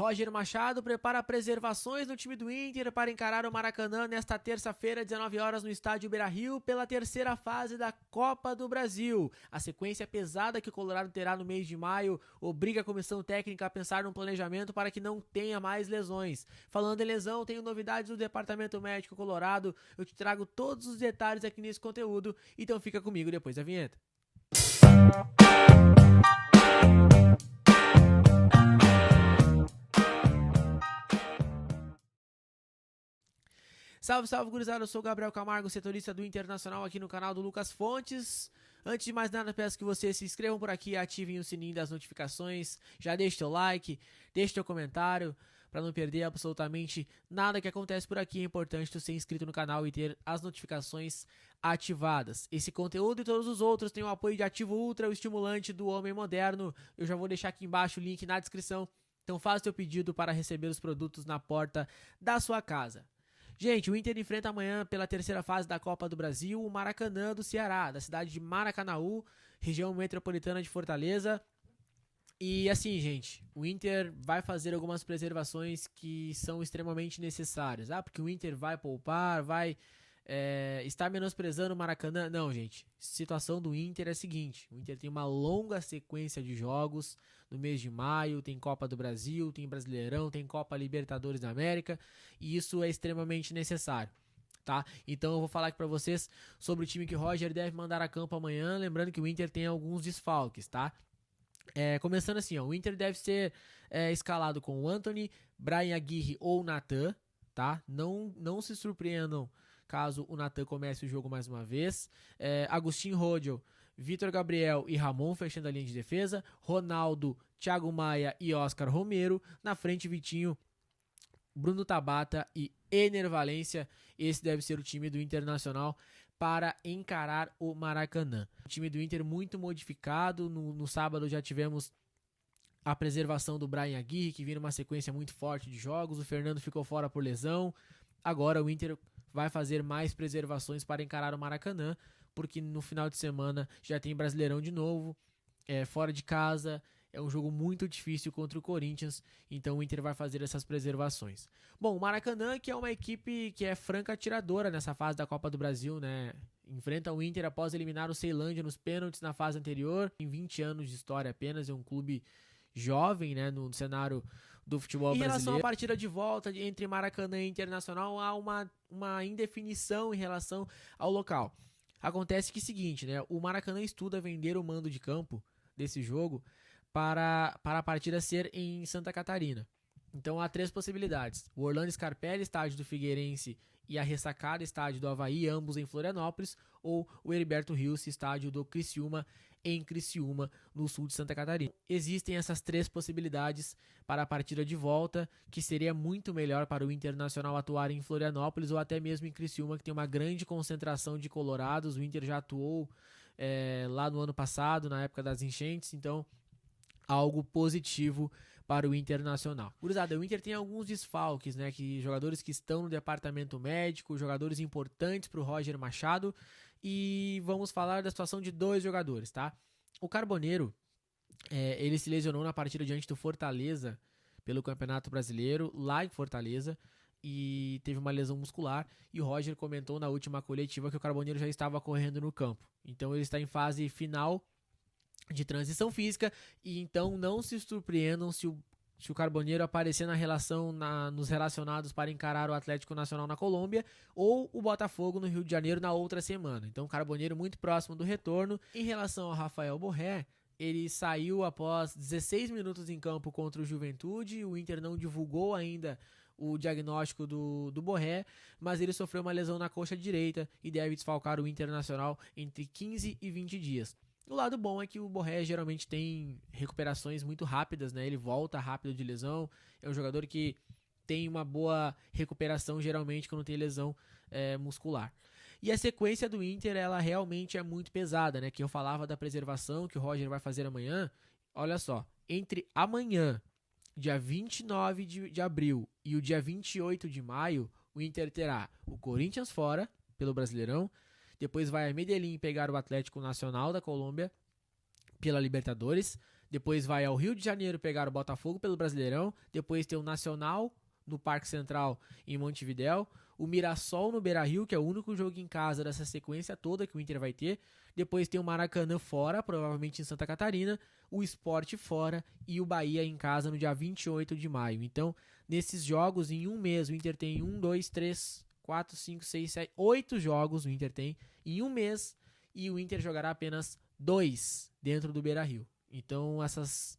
Roger Machado prepara preservações no time do Inter para encarar o Maracanã nesta terça-feira, 19 horas, no estádio Beira-Rio, pela terceira fase da Copa do Brasil. A sequência pesada que o Colorado terá no mês de maio obriga a comissão técnica a pensar num planejamento para que não tenha mais lesões. Falando em lesão, tenho novidades do Departamento Médico Colorado. Eu te trago todos os detalhes aqui nesse conteúdo, então fica comigo depois da vinheta. Salve, salve, gurizada, eu sou o Gabriel Camargo, setorista do Internacional aqui no canal do Lucas Fontes. Antes de mais nada, peço que vocês se inscrevam por aqui e ativem o sininho das notificações. Já deixe teu like, deixe teu comentário, para não perder absolutamente nada que acontece por aqui. É importante tu ser inscrito no canal e ter as notificações ativadas. Esse conteúdo e todos os outros têm o apoio de Ativo Ultra, o estimulante do homem moderno. Eu já vou deixar aqui embaixo o link na descrição. Então faz teu pedido para receber os produtos na porta da sua casa. Gente, o Inter enfrenta amanhã pela terceira fase da Copa do Brasil o Maracanã do Ceará, da cidade de Maracanaú, região metropolitana de Fortaleza. E assim, gente, o Inter vai fazer algumas preservações que são extremamente necessárias. Porque o Inter vai poupar, vai estar menosprezando o Maracanã. Não, gente, a situação do Inter é a seguinte: o Inter tem uma longa sequência de jogos no mês de maio, tem Copa do Brasil, tem Brasileirão, tem Copa Libertadores da América, e isso é extremamente necessário, tá? Então eu vou falar aqui pra vocês sobre o time que o Roger deve mandar a campo amanhã, lembrando que o Inter tem alguns desfalques, tá? Começando assim, ó, o Inter deve ser escalado com o Antony, Brian Aguirre ou Natan, tá? Não se surpreendam caso o Natan comece o jogo mais uma vez. Agustin Rodel, Vitor Gabriel e Ramon fechando a linha de defesa, Ronaldo, Thiago Maia e Oscar Romero, na frente Vitinho, Bruno Tabata e Ener Valencia. Esse deve ser o time do Internacional para encarar o Maracanã. O time do Inter muito modificado, no sábado já tivemos a preservação do Brian Aguirre, que vinha numa sequência muito forte de jogos, o Fernando ficou fora por lesão, agora o Inter vai fazer mais preservações para encarar o Maracanã, porque no final de semana já tem Brasileirão de novo, fora de casa, é um jogo muito difícil contra o Corinthians, então o Inter vai fazer essas preservações. Bom, o Maracanã, que é uma equipe que é franca atiradora nessa fase da Copa do Brasil, né? Enfrenta o Inter após eliminar o Ceilândia nos pênaltis na fase anterior, em 20 anos de história apenas, é um clube jovem, né, no cenário do futebol brasileiro. Em relação à partida de volta entre Maracanã e Internacional, há uma indefinição em relação ao local. Acontece que é o seguinte, né? O Maracanã estuda vender o mando de campo desse jogo para a partida ser em Santa Catarina. Então há três possibilidades: o Orlando Scarpelli, estádio do Figueirense, e a Ressacada, estádio do Avaí, ambos em Florianópolis, ou o Heriberto Rios, estádio do Criciúma, em Criciúma, no sul de Santa Catarina. Existem essas três possibilidades para a partida de volta, que seria muito melhor para o Internacional atuar em Florianópolis ou até mesmo em Criciúma, que tem uma grande concentração de colorados. O Inter já atuou lá no ano passado, na época das enchentes, então algo positivo para o Internacional. Gurizada, o Inter tem alguns desfalques, né? Jogadores que estão no departamento médico, jogadores importantes para o Roger Machado. E vamos falar da situação de dois jogadores, tá? O Carboneiro, ele se lesionou na partida diante do Fortaleza pelo Campeonato Brasileiro, lá em Fortaleza, e teve uma lesão muscular. E o Roger comentou na última coletiva que o Carboneiro já estava correndo no campo. Então ele está em fase final de transição física, e então não se surpreendam se o Carboneiro aparecer na relação nos relacionados para encarar o Atlético Nacional na Colômbia ou o Botafogo no Rio de Janeiro na outra semana. Então o Carboneiro muito próximo do retorno. Em relação ao Rafael Borré, ele saiu após 16 minutos em campo contra o Juventude. O Inter não divulgou ainda o diagnóstico do Borré, mas ele sofreu uma lesão na coxa direita e deve desfalcar o Internacional entre 15 e 20 dias. O lado bom é que o Borré geralmente tem recuperações muito rápidas, né? Ele volta rápido de lesão, é um jogador que tem uma boa recuperação geralmente quando tem lesão muscular. E a sequência do Inter, ela realmente é muito pesada, né? Que eu falava da preservação que o Roger vai fazer amanhã. Olha só, entre amanhã, dia 29 de abril, e o dia 28 de maio, o Inter terá o Corinthians fora, pelo Brasileirão. Depois vai a Medellín pegar o Atlético Nacional da Colômbia pela Libertadores. Depois vai ao Rio de Janeiro pegar o Botafogo pelo Brasileirão. Depois tem o Nacional no Parque Central em Montevidéu. O Mirassol no Beira-Rio, que é o único jogo em casa dessa sequência toda que o Inter vai ter. Depois tem o Maracanã fora, provavelmente em Santa Catarina. O Sport fora e o Bahia em casa no dia 28 de maio. Então, nesses jogos, em um mês, o Inter tem 1, 2, 3, 4, 5, 6, 7, 8 jogos o Inter tem em um mês. E o Inter jogará apenas 2 dentro do Beira-Rio. Então, essas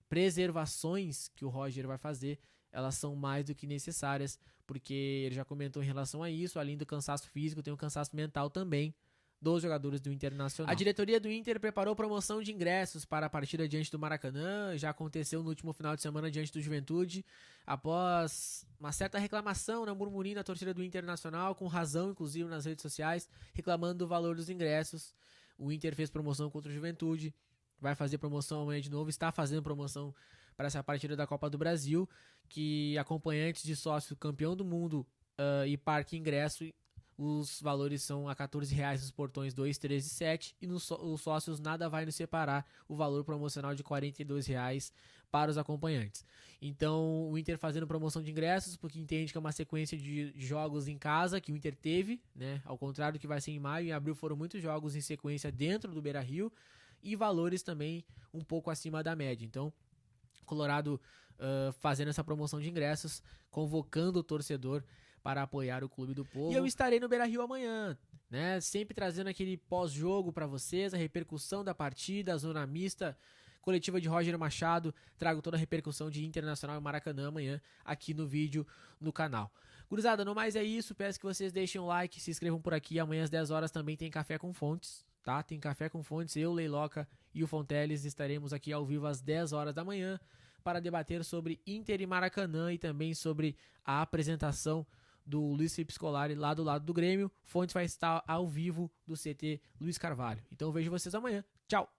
preservações que o Roger vai fazer, elas são mais do que necessárias, porque ele já comentou em relação a isso, além do cansaço físico, tem o cansaço mental também dos jogadores do Internacional. A diretoria do Inter preparou promoção de ingressos para a partida diante do Maracanã, já aconteceu no último final de semana diante do Juventude, após uma certa reclamação, murmurinho na torcida do Internacional, com razão, inclusive nas redes sociais, reclamando do valor dos ingressos. O Inter fez promoção contra o Juventude, vai fazer promoção amanhã de novo, está fazendo promoção para essa partida da Copa do Brasil, que acompanhantes de sócio campeão do mundo e parque ingresso, os valores são a R$14 nos portões 2, 3 e 7, e os sócios nada vai nos separar o valor promocional de R$42 para os acompanhantes. Então o Inter fazendo promoção de ingressos, porque entende que é uma sequência de jogos em casa que o Inter teve, né? Ao contrário do que vai ser em maio, em abril foram muitos jogos em sequência dentro do Beira-Rio, e valores também um pouco acima da média. Então, Colorado fazendo essa promoção de ingressos, convocando o torcedor para apoiar o Clube do Povo. E eu estarei no Beira-Rio amanhã, né? Sempre trazendo aquele pós-jogo para vocês, a repercussão da partida, a zona mista, coletiva de Roger Machado. Trago toda a repercussão de Internacional e Maracanã amanhã aqui no vídeo no canal. Gurizada, no mais é isso. Peço que vocês deixem um like, se inscrevam por aqui. Amanhã às 10 horas também tem Café com Fontes, tá? Tem Café com Fontes, eu, Leiloca e o Fonteles estaremos aqui ao vivo às 10 horas da manhã para debater sobre Inter e Maracanã e também sobre a apresentação do Luiz Felipe Scolari lá do lado do Grêmio. Fontes vai estar ao vivo do CT Luiz Carvalho. Então vejo vocês amanhã. Tchau!